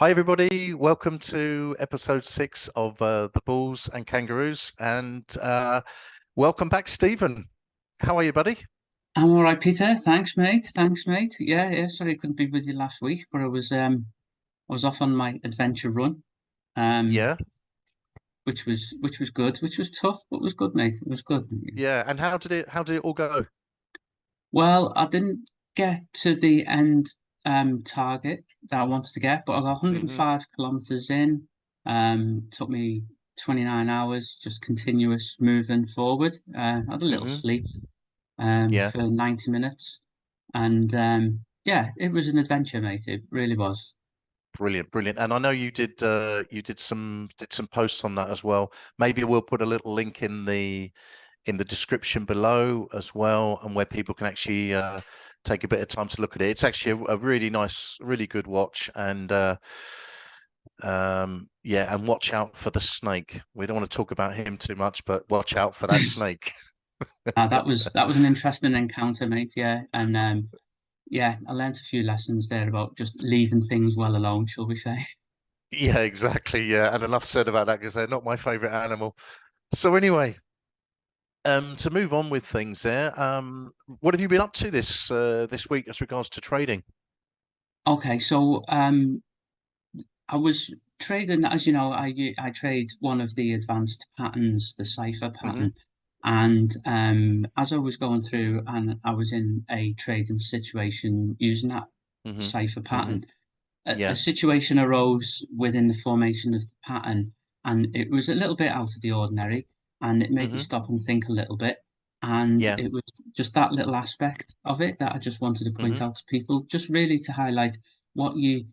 Hi, everybody. Welcome to episode 6 of The Bulls and Kangaroos. And welcome back, Stephen. How are you, buddy? I'm all right, Peter. Thanks, mate. Thanks, mate. Yeah. Sorry, I couldn't be with you last week, but I was off on my adventure run, um, Yeah. which was good, which was tough, but was good, mate. It was good. Yeah. And how did it all go? Well, I didn't get to the end target that I wanted to get, but I got Hmm. 105 kilometers in. Took me 29 hours, just continuous moving forward. I had a little Hmm. sleep Yeah. for 90 minutes. And yeah, it was an adventure, mate. It really was. Brilliant, brilliant. And I know you did some posts on that as well. Maybe we'll put a little link in the description below as well, and where people can actually take a bit of time to look at it. It's actually a really nice, really good watch, and yeah, and watch out for the snake. We don't want to talk about him too much, but watch out for that snake. That was an interesting encounter, mate. Yeah, and yeah, I learnt a few lessons there about just leaving things well alone, shall we say? Yeah, exactly. Yeah, and enough said about that because they're not my favorite animal. So anyway, to move on with things there, what have you been up to this week as regards to trading? Okay, so I was trading, as you know, I trade one of the advanced patterns, the cipher Hmm. pattern, and as I was going through and I was in a trading situation using that Hmm. cipher Hmm. pattern. A Yeah. situation arose within the formation of the pattern, and it was a little bit out of the ordinary, and it made me Hmm. stop and think a little bit. And Yeah. it was just that little aspect of it that I just wanted to point Hmm. out to people, just really to highlight what you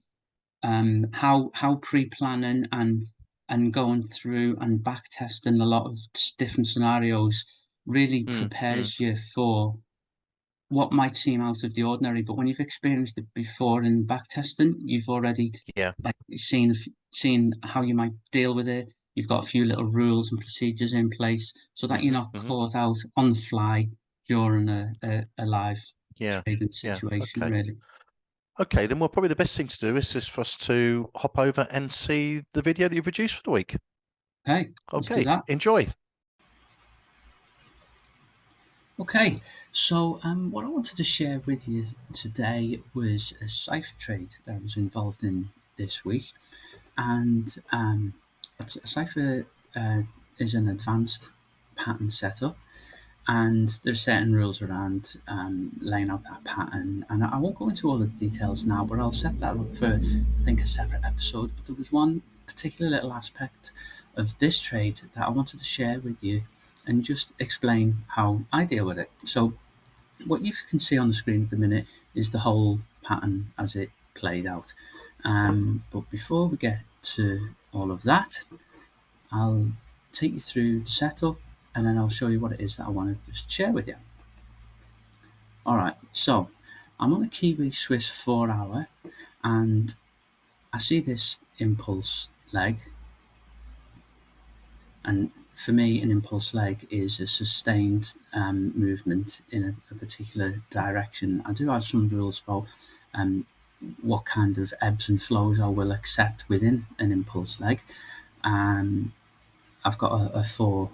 how pre-planning and going through and back testing a lot of different scenarios really Mm. Mm. prepares you for what might seem out of the ordinary, but when you've experienced it before in back testing, you've already Yeah. like seen how you might deal with it. You've got a few little rules and procedures in place so that you're Hmm. not Hmm. caught out on the fly during a live Yeah. trading Yeah. situation, Okay. really. Okay, then well, probably the best thing to do is just for us to hop over and see the video that you produced for the week. Okay, let's do Okay, that. enjoy. Okay, so what I wanted to share with you today was a cipher trade that I was involved in this week. And a cipher is an advanced pattern setup, and there's certain rules around laying out that pattern. And I won't go into all of the details now, but I'll set that up for, I think, a separate episode. But there was one particular little aspect of this trade that I wanted to share with you and just explain how I deal with it. So what you can see on the screen at the minute is the whole pattern as it played out. But before we get to all of that, I'll take you through the setup and then I'll show you what it is that I want to just share with you. All right, so I'm on a Kiwi Swiss 4 hour and I see this impulse leg. And for me, an impulse leg is a sustained movement in a particular direction. I do have some rules about um, what kind of ebbs and flows I will accept within an impulse leg. Um, I've got a four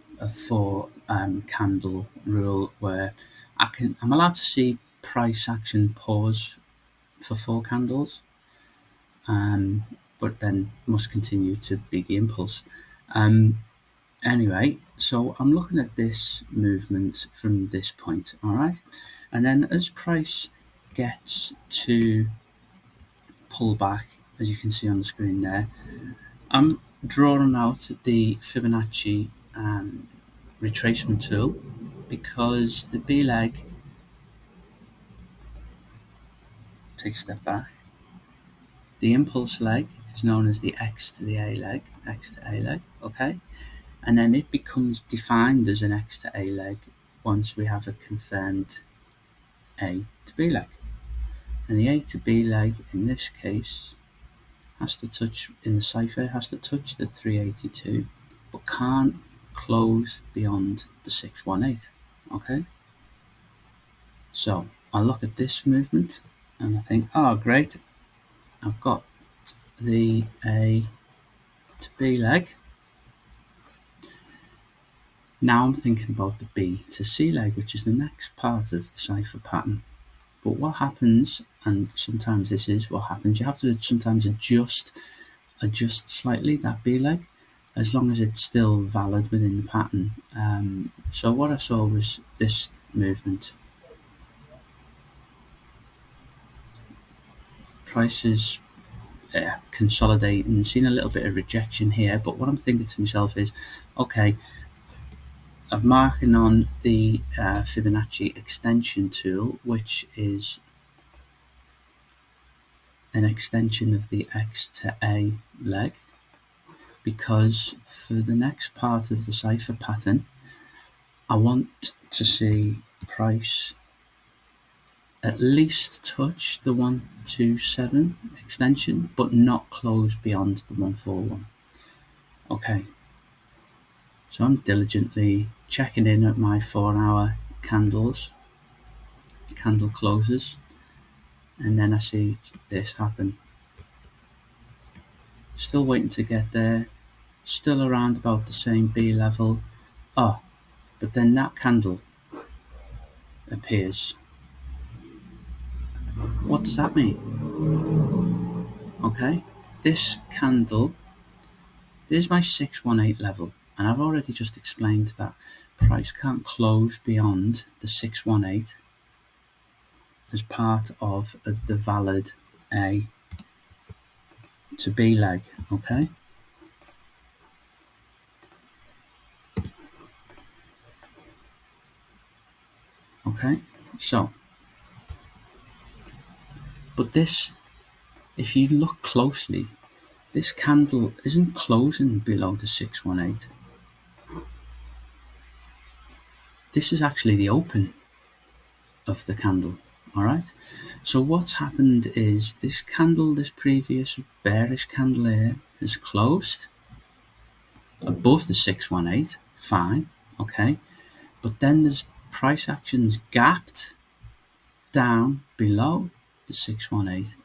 candle rule where I'm allowed to see price action pause for 4 candles, um, but then must continue to be the impulse. Um, Anyway, so I'm looking at this movement from this point, all right? And then as price gets to pull back, as you can see on the screen there, I'm drawing out the Fibonacci retracement tool because the B leg, take a step back, the impulse leg is known as the X to the A leg, X to A leg, okay? And then it becomes defined as an X to A leg once we have a confirmed A to B leg. And the A to B leg in this case has to touch, in the cipher, has to touch the 382, but can't close beyond the 618. Okay? So I look at this movement and I think, oh great, I've got the A to B leg. Now I'm thinking about the B to C leg, which is the next part of the cipher pattern. But what happens, and sometimes this is what happens, you have to sometimes adjust slightly that B leg, as long as it's still valid within the pattern. So what I saw was this movement. Prices consolidating, seen a little bit of rejection here, but what I'm thinking to myself is, okay, I'm marking on the Fibonacci extension tool, which is an extension of the X to A leg, because for the next part of the cipher pattern, I want to see price at least touch the 127 extension, but not close beyond the 141. Okay, so I'm diligently checking in at my 4-hour candle closes, and then I see this happen. Still waiting to get there, still around about the same B level. Oh, but then that candle appears. What does that mean? Okay, this candle, there's my 618 level, and I've already just explained that price can't close beyond the 618 as part of the valid A to B leg. Okay, so, but this, if you look closely, this candle isn't closing below the 618. This is actually the open of the candle. All right, so what's happened is this candle, this previous bearish candle here, is closed above the 618. Fine, okay, but then there's price actions gapped down below the 618,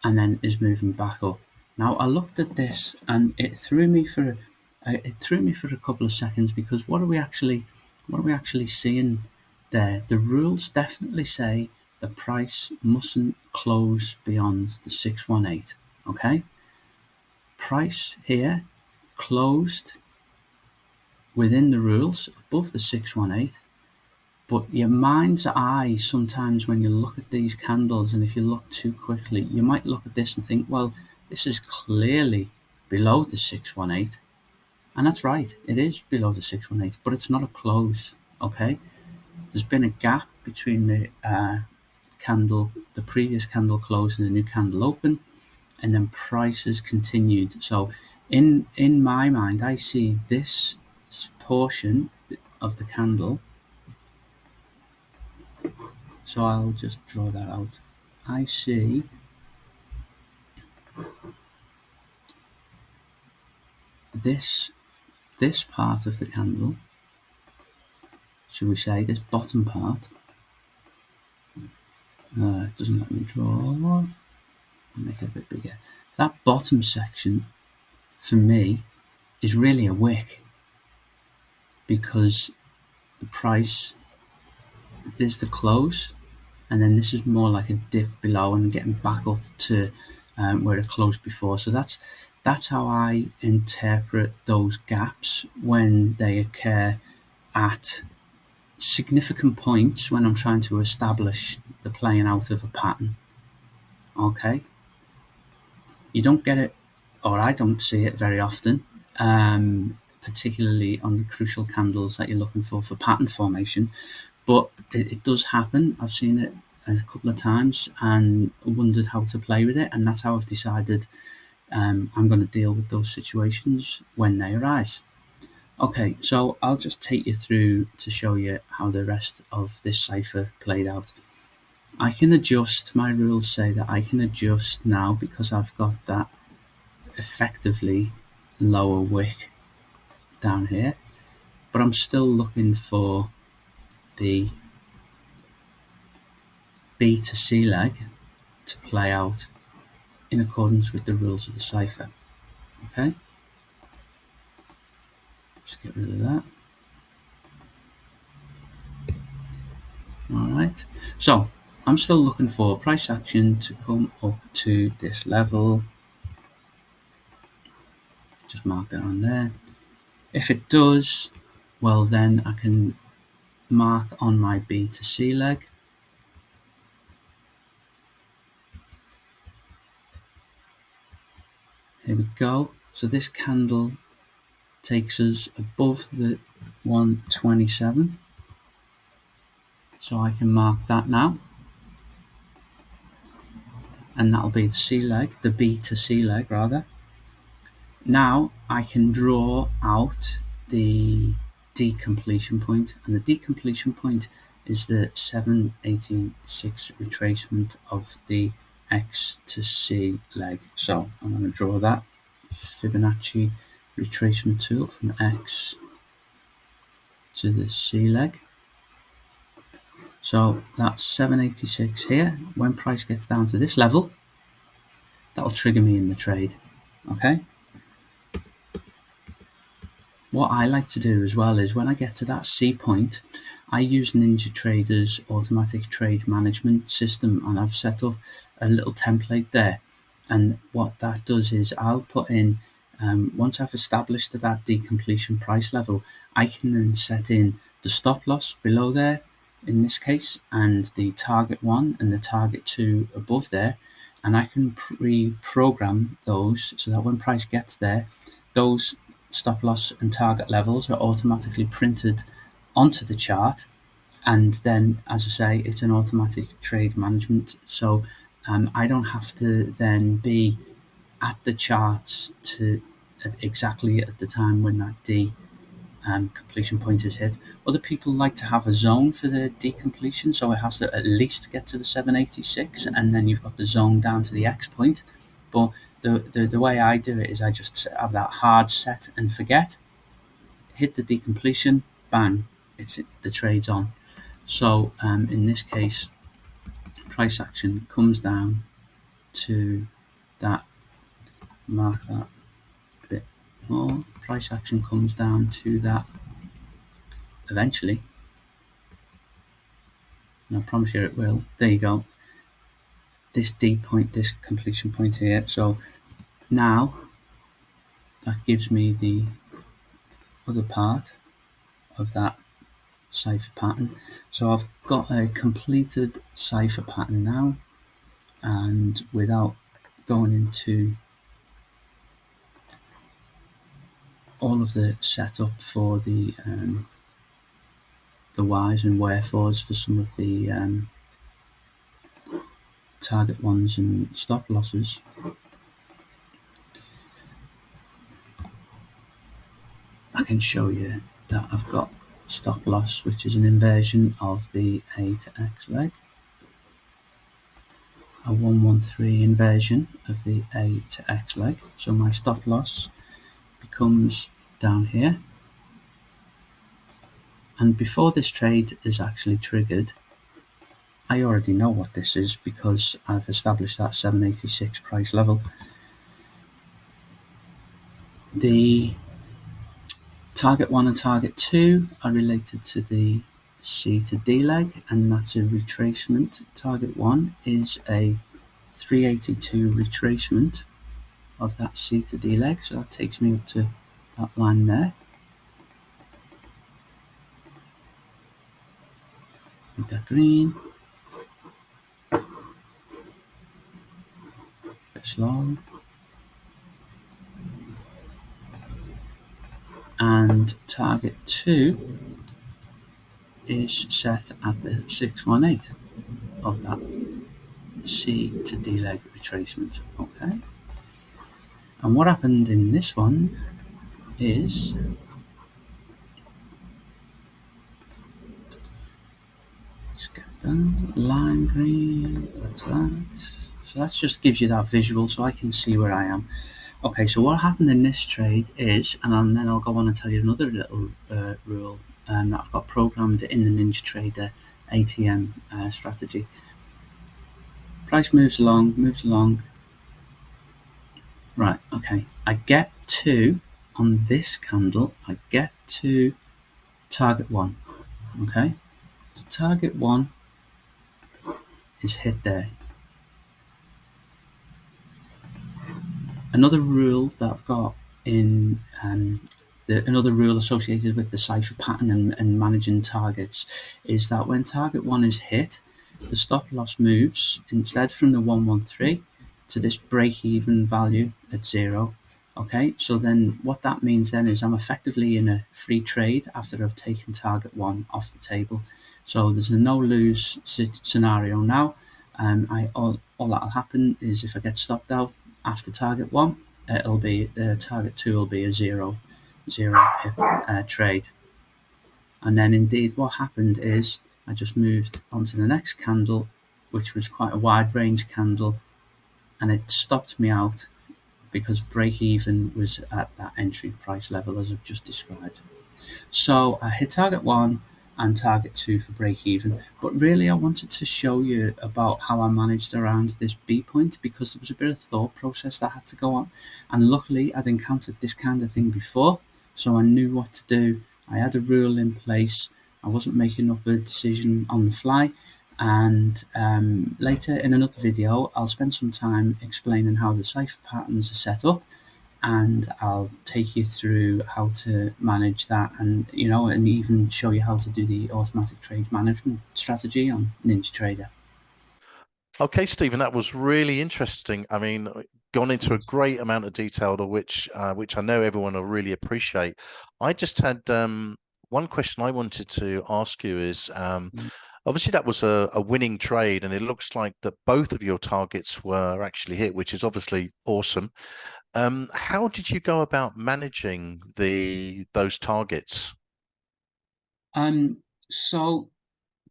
and then is moving back up. Now I looked at this and it threw me for a couple of seconds, because what are we actually seeing there? The rules definitely say the price mustn't close beyond the 618. Okay, price here closed within the rules above the 618. But your mind's eye, sometimes when you look at these candles, and if you look too quickly, you might look at this and think, well, this is clearly below the 618. And that's right, it is below the 618, but it's not a close. Okay, there's been a gap between the previous candle close and the new candle open, and then prices continued. So in my mind, I see this portion of the candle. So I'll just draw that out. I see this part of the candle, should we say this bottom part. It doesn't let me draw. I'll make it a bit bigger. That bottom section for me is really a wick, because the price, there's the close, and then this is more like a dip below and getting back up to where it closed before. So that's how I interpret those gaps when they occur at significant points when I'm trying to establish the playing out of a pattern. Okay, you don't get it, or I don't see it very often, particularly on the crucial candles that you're looking for pattern formation, but it does happen. I've seen it a couple of times and wondered how to play with it, and that's how I've decided I'm going to deal with those situations when they arise. Okay, so I'll just take you through to show you how the rest of this cipher played out. I can adjust, my rules say that I can adjust now, because I've got that effectively lower wick down here, but I'm still looking for the B to C leg to play out in accordance with the rules of the cipher. Okay, just get rid of that. All right, so I'm still looking for price action to come up to this level. Just mark that on there. If it does, well, then I can mark on my B to C leg. Here we go. So this candle takes us above the 127. So I can mark that now. And that'll be the C leg, the B to C leg rather. Now I can draw out the decompletion point, and the decompletion point is the 786 retracement of the X to C leg. So I'm going to draw that Fibonacci retracement tool from X to the C leg. So that's 786 here. When price gets down to this level, that'll trigger me in the trade. Okay. What I like to do as well is when I get to that C point, I use NinjaTrader's automatic trade management system, and I've set up a little template there. And what that does is I'll put in, once I've established that decompletion price level, I can then set in the stop loss below there, in this case, and the target 1 and the target 2 above there. And I can pre-program those so that when price gets there, those stop loss and target levels are automatically printed onto the chart. And then, as I say, it's an automatic trade management. So I don't have to then be at the charts exactly at the time when that completion point is hit. Other people like to have a zone for the decompletion, so it has to at least get to the 786, and then you've got the zone down to the X point. But the way I do it is I just have that hard set and forget, hit the decompletion, bang, the trade's on. So in this case, price action comes down to that, mark that bit more, price action comes down to that eventually, and I promise you it will. There you go, this D point, this completion point here. So now that gives me the other part of that cipher pattern. So I've got a completed cipher pattern now, and without going into all of the setup for the whys and wherefores for some of the target ones and stop losses, I can show you that I've got stop loss, which is an inversion of the A to X leg, a 113 inversion of the A to X leg. So my stop loss becomes down here, and before this trade is actually triggered, I already know what this is because I've established that 786 price level. The target 1 and target 2 are related to the C to D leg, and that's a retracement. Target 1 is a 382 retracement of that C to D leg, so that takes me up to that line there. Make that green. Bit slow. And target 2 is set at the 618 of that C to D leg retracement. Okay. And what happened in this one is let's get that lime green. That's that. So that just gives you that visual, so I can see where I am. Okay, so what happened in this trade is, and then I'll go on and tell you another little rule that I've got programmed in the NinjaTrader ATM strategy. Price moves along, Right, okay. I get to, on this candle, I get to target one. Okay, so target one is hit there. Another rule that I've got in another rule associated with the cipher pattern and managing targets is that when target one is hit, the stop loss moves instead from the 113 to this break even value at 0. Okay, so then what that means then is I'm effectively in a free trade after I've taken target one off the table. So there's a no lose scenario now. All that'll happen is if I get stopped out after target one, it'll be target two will be a zero pip trade. And then indeed what happened is I just moved onto the next candle, which was quite a wide range candle, and it stopped me out because break even was at that entry price level as I've just described. So I hit target one and target two for break even. But really, I wanted to show you about how I managed around this B point because there was a bit of thought process that had to go on. And luckily, I'd encountered this kind of thing before, so I knew what to do. I had a rule in place. I wasn't making up a decision on the fly. And later in another video, I'll spend some time explaining how the cipher patterns are set up, and I'll take you through how to manage that, and and even show you how to do the automatic trade management strategy on NinjaTrader. Okay, Stephen, that was really interesting. I mean, gone into a great amount of detail, which I know everyone will really appreciate. I just had one question I wanted to ask you is obviously that was a winning trade, and it looks like that both of your targets were actually hit, which is obviously awesome. How did you go about managing those targets? So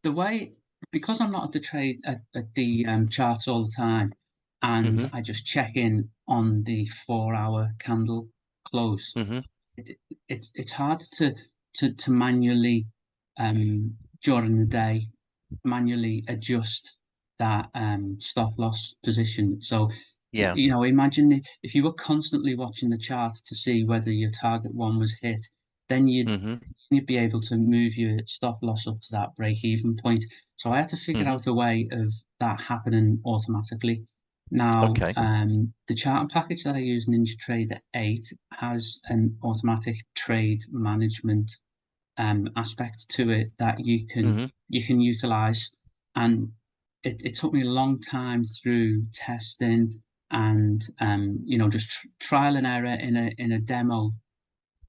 the way, because I'm not at the trade at the charts all the time, and Hmm. I just check in on the 4 hour candle close, Hmm. it's hard to manually during the day manually adjust that stop loss position. So, Yeah. imagine if you were constantly watching the chart to see whether your target one was hit, then Hmm. you'd be able to move your stop loss up to that break even point. So I had to figure Hmm. out a way of that happening automatically. Now, Okay. the charting package that I use, NinjaTrader 8, has an automatic trade management aspect to it that Hmm. you can utilize. And it took me a long time through testing and just trial and error in a demo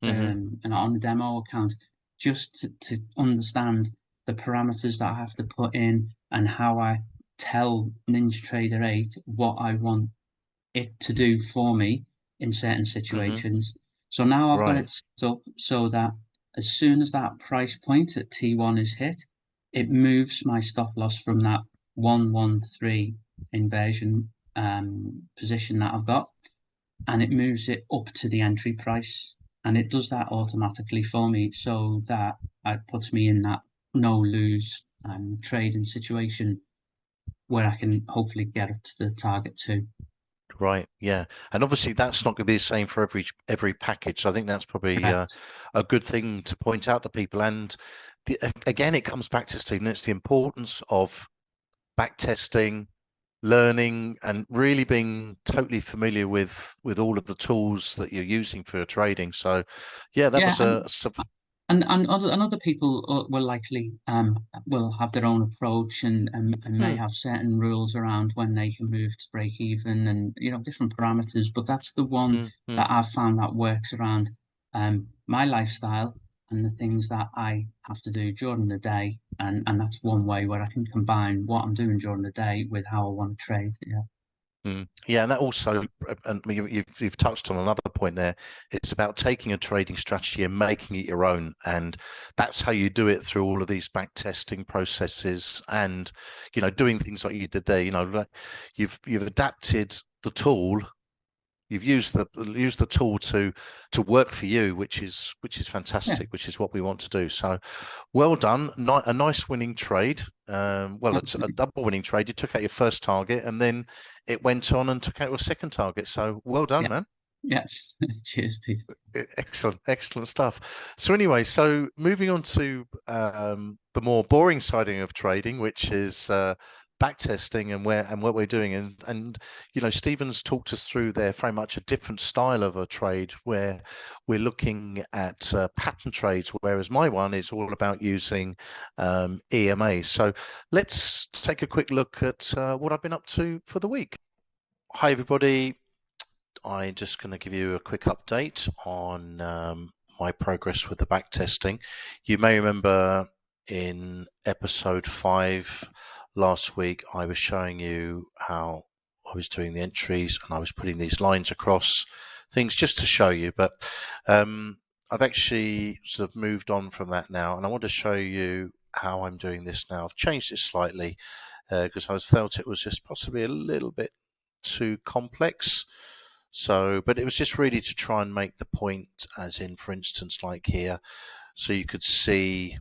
Hmm. and on the demo account, just to understand the parameters that I have to put in and how I tell NinjaTrader 8 what I want it to do for me in certain Hmm. situations. So now I've got Right. it set up so that as soon as that price point at T1 is hit, it moves my stop loss from that 113 inversion position that I've got, and it moves it up to the entry price. And it does that automatically for me so that it puts me in that no lose trading situation where I can hopefully get up to the target too. Right, yeah, and obviously that's not going to be the same for every package. So I think that's probably Correct. a good thing to point out to people. And again, it comes back to Stephen. It's the importance of back testing, learning, and really being totally familiar with all of the tools that you're using for your trading. So, yeah, that Yeah, was and a and other people will likely will have their own approach and may hmm, have certain rules around when they can move to break even and different parameters. But that's the one hmm, hmm, that I've found that works around my lifestyle and the things that I have to do during the day. And that's one way where I can combine what I'm doing during the day with how I want to trade. Yeah. yeah, and that also, and you've touched on another point there. It's about taking a trading strategy and making it your own, and that's how you do it through all of these back testing processes, and doing things like you did there. You've adapted the tool You've used the tool to work for you, which is Yeah, fantastic, which is what we want to do. So well done. A nice winning trade. Well, it's a absolutely. double winning trade. You took out your first target and then it went on and took out your second target. So well done, Yeah, man. yeah. Cheers, Peter. Excellent, excellent stuff. So anyway, so moving on to the more boring siding of trading, which is backtesting and what we're doing, and Stephen's talked us through there very much a different style of a trade where we're looking at pattern trades, whereas my one is all about using EMA. So let's take a quick look at what I've been up to for the week. Hi everybody. I'm just going to give you a quick update on my progress with the backtesting. You may remember in episode 5 last week, I was showing you how I was doing the entries and I was putting these lines across things just to show you. But I've actually sort of moved on from that now, and I want to show you how I'm doing this now. I've changed it slightly because I felt it was just possibly a little bit too complex. So, but it was just really to try and make the point, as in, for instance, like here, so you could see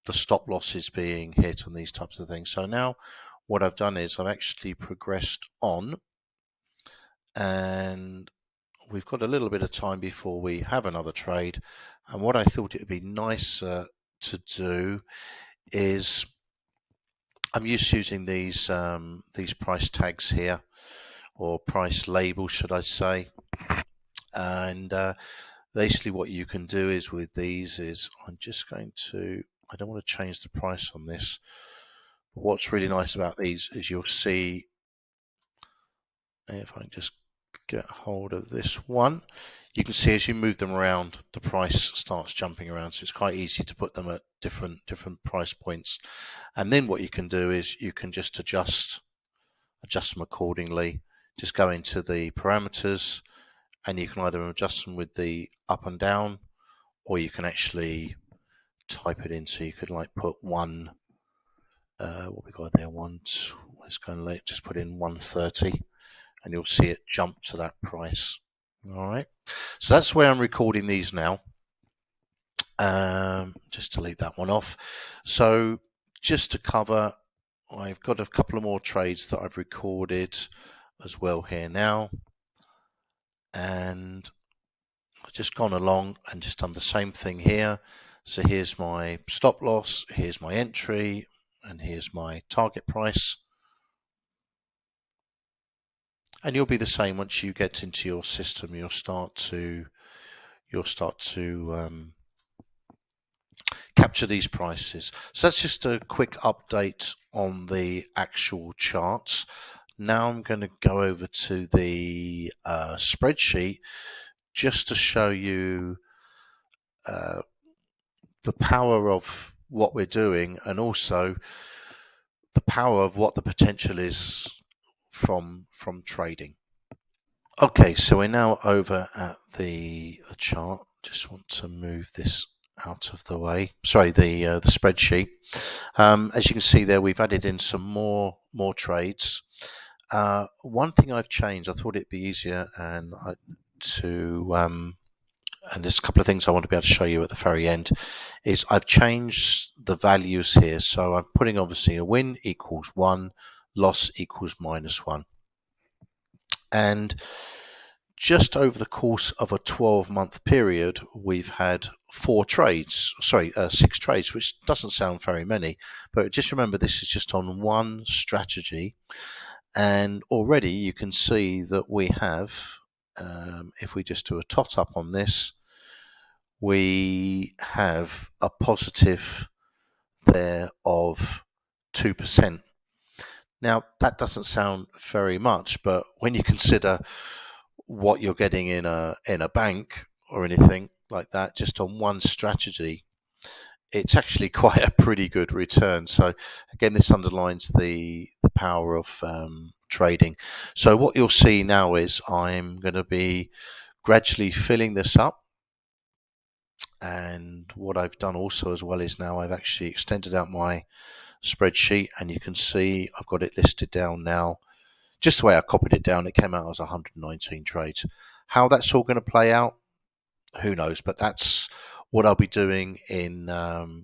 the stop losses being hit on these types of things. So now what I've done is I've actually progressed on, and we've got a little bit of time before we have another trade. And what I thought it would be nicer to do is I'm used to using these price tags here, or price labels, should I say. And basically what you can do is with these is I'm just going to, I don't want to change the price on this, but what's really nice about these is you'll see, if I can just get hold of this one, you can see as you move them around, the price starts jumping around. So it's quite easy to put them at different price points. And then what you can do is you can just adjust them accordingly. Just go into the parameters, and you can either adjust them with the up and down, or you can actually type it in. So you could like put one, what we got there, let's go and just put in 130, and you'll see it jump to that price. All right. So that's where I'm recording these now. Just delete that one off. So just to cover, I've got a couple of more trades that I've recorded as well here now. And I've just gone along and just done the same thing here. So here's my stop loss, here's my entry, and here's my target price. And you'll be the same once you get into your system. You'll start to capture these prices. So that's just a quick update on the actual charts. Now I'm going to go over to the spreadsheet just to show you the power of what we're doing, and also the power of what the potential is from trading. Okay, so we're now over at the chart. Just want to move this out of the way. Sorry, the spreadsheet. As you can see there, we've added in some more trades. One thing I've changed, I thought it'd be easier and there's a couple of things I want to be able to show you at the very end, is I've changed the values here. So I'm putting obviously a win equals 1, loss equals -1. And just over the course of a 12-month period, we've had 6 trades, which doesn't sound very many, but just remember this is just on one strategy. And already you can see that we have, if we just do a tot up on this, we have a positive there of 2%. Now, that doesn't sound very much, but when you consider what you're getting in a bank or anything like that, just on one strategy, it's actually quite a pretty good return. So again, this underlines the power of trading. So what you'll see now is I'm going to be gradually filling this up. And what I've done also as well is now I've actually extended out my spreadsheet, and you can see I've got it listed down now just the way I copied it down, it came out as 119 trades. How that's all going to play out, who knows? But that's what I'll be doing in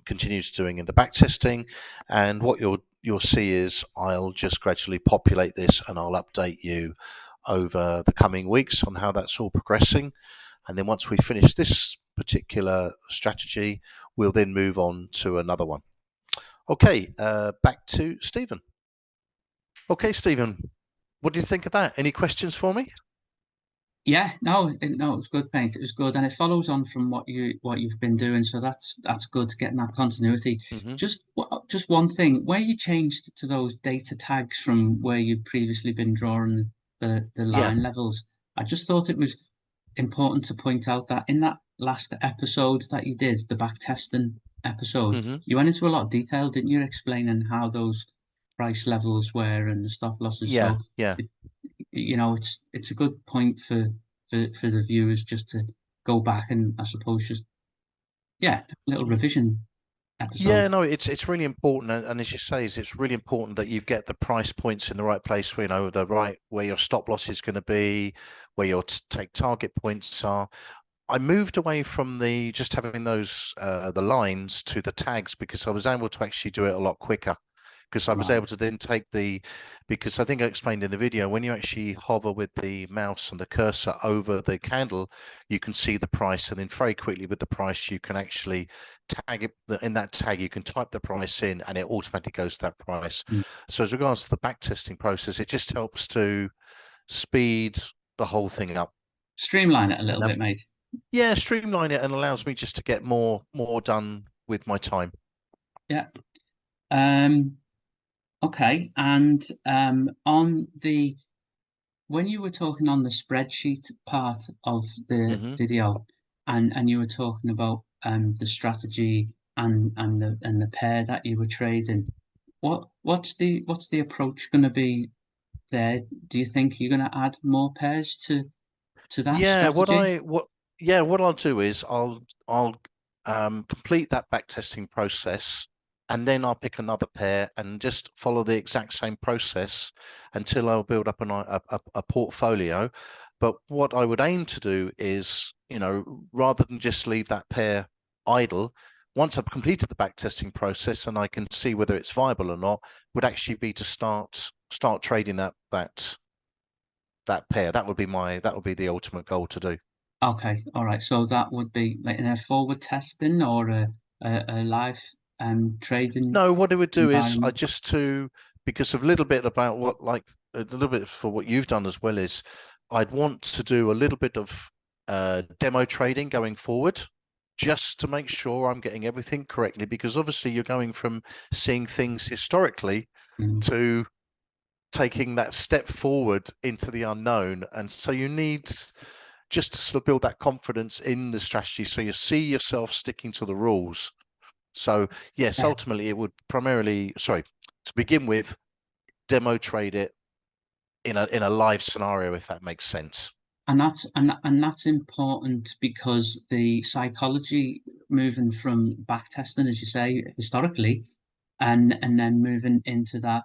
continues doing in the back testing, and what you'll see is I'll just gradually populate this, and I'll update you over the coming weeks on how that's all progressing. And then once we finish this particular strategy, we'll then move on to another one. Okay, back to Stephen. Okay, Stephen, what do you think of that? Any questions for me? Yeah, no, it was good, mate. It was good, and it follows on from what you've been doing. So that's good, getting that continuity. Hmm. Just one thing, where you changed to those data tags from where you'd previously been drawing the Yeah. line levels. I just thought it was important to point out that in that last episode that you did, the back testing episode, Hmm. you went into a lot of detail, didn't you, explaining how those price levels were and the stop losses. Yeah. So Yeah. it, it's a good point for the viewers just to go back and, I suppose, just, yeah, a little revision Yeah, episode. no, it's really important, and as you say, it's really important that you get the price points in the right place. Where, the right where your stop loss is going to be, where your take target points are. I moved away from the just having those the lines to the tags because I was able to actually do it a lot quicker. Because I was Right. able to then take because I think I explained in the video, when you actually hover with the mouse and the cursor over the candle, you can see the price, and then very quickly with the price, you can actually tag it. In that tag, you can type the price in, and it automatically goes to that price. Mm. So as regards to the back testing process, it just helps to speed the whole thing up. Streamline it a little bit, mate. Yeah, streamline it and allows me just to get more done with my time. Yeah. Um, okay. And on the when you were talking on the spreadsheet part of the Hmm. video, and you were talking about the strategy and the pair that you were trading, what's the approach going to be there? Do you think you're going to add more pairs to that Yeah, strategy? what I'll do is I'll complete that back testing process, and then I'll pick another pair and just follow the exact same process until I'll build up a portfolio. But what I would aim to do is, rather than just leave that pair idle, once I've completed the back testing process and I can see whether it's viable or not, would actually be to start trading that pair. That would be the ultimate goal to do. Okay, all right. So that would be like in a forward testing or a live trading No, what I would do is I environment. just to because of a little bit about what like a little bit for what you've done as well is I'd want to do a little bit of demo trading going forward just to make sure I'm getting everything correctly, because obviously you're going from seeing things historically Mm. to taking that step forward into the unknown, and so you need just to sort of build that confidence in the strategy so you see yourself sticking to the rules. So yes, Yeah. ultimately it would primarily, sorry, to begin with, demo trade it in a live scenario, if that makes sense. And that's important because the psychology moving from back testing, as you say, historically, and then moving into that,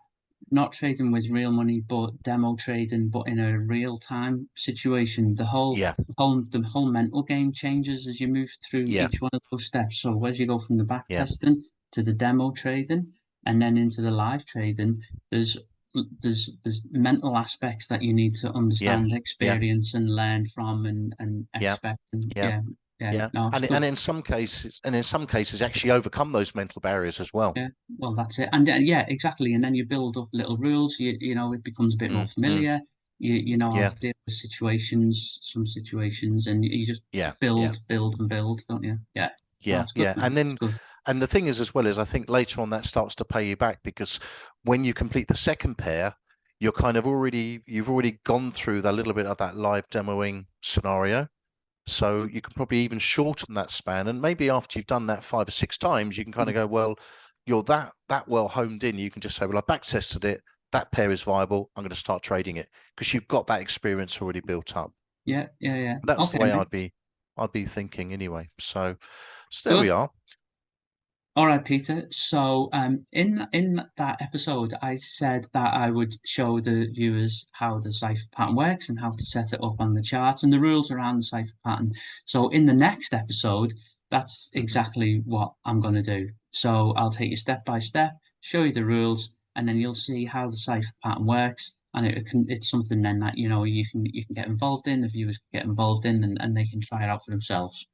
not trading with real money, but demo trading, but in a real time situation, Yeah, the whole mental game changes as you move through yeah, each one of those steps. So as you go from the back yeah, testing to the demo trading and then into the live trading, there's there's mental aspects that you need to yeah, understand, yeah, experience, and learn from, and yeah, expect. And yeah, yeah, yeah, yeah. no, it's And good. in some cases actually overcome those mental barriers as well. Yeah, well, that's it. And yeah, exactly. And then you build up little rules. It becomes a bit more Mm, mm, familiar. You know how yeah, to deal with some situations, and you just yeah, yeah. build, and build, don't you? Yeah. No, Yeah, it's good, yeah. man. It's good. And the thing is, as well, is I think later on that starts to pay you back, because when you complete the second pair, you've already gone through that little bit of that live demoing scenario. So you can probably even shorten that span. And maybe after you've done that 5 or 6 times, you can kind of go, well, you're that well honed in. You can just say, well, I back tested it. That pair is viable. I'm going to start trading it, because you've got that experience already built up. Yeah, yeah, yeah. That's the Okay, way mate. I'd be thinking anyway. So there we Good. are. All right, Peter. So, in that episode, I said that I would show the viewers how the cipher pattern works and how to set it up on the charts and the rules around the cipher pattern. So, in the next episode, that's Mhm. exactly what I'm going to do. So, I'll take you step by step, show you the rules, and then you'll see how the cipher pattern works. And it's something then that you can get involved in, the viewers can get involved in, and they can try it out for themselves.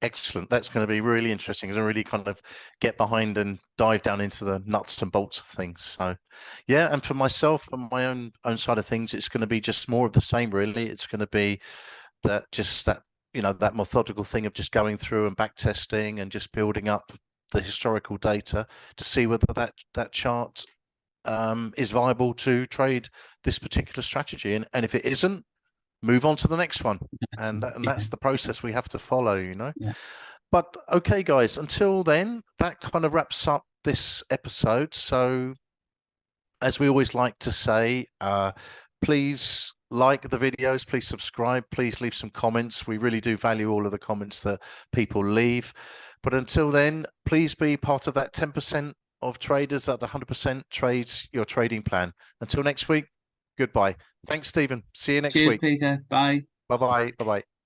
Excellent. That's going to be really interesting because I really kind of get behind and dive down into the nuts and bolts of things. So, yeah, and for myself, on my own side of things, it's going to be just more of the same. Really, it's going to be that that methodical thing of just going through and back testing and just building up the historical data to see whether that chart is viable to trade this particular strategy, and if it isn't, move on to the next one. And Excellent. and Yeah, that's the process we have to follow. yeah. But okay, guys, until then, that kind of wraps up this episode. So, as we always like to say, please like the videos, please subscribe, please leave some comments. We really do value all of the comments that people leave. But until then, please be part of that 10% of traders that 100% trades your trading plan. Until next week, goodbye. Thanks, Stephen. See you next Cheers, week. Peter. Bye. Bye bye. Bye bye.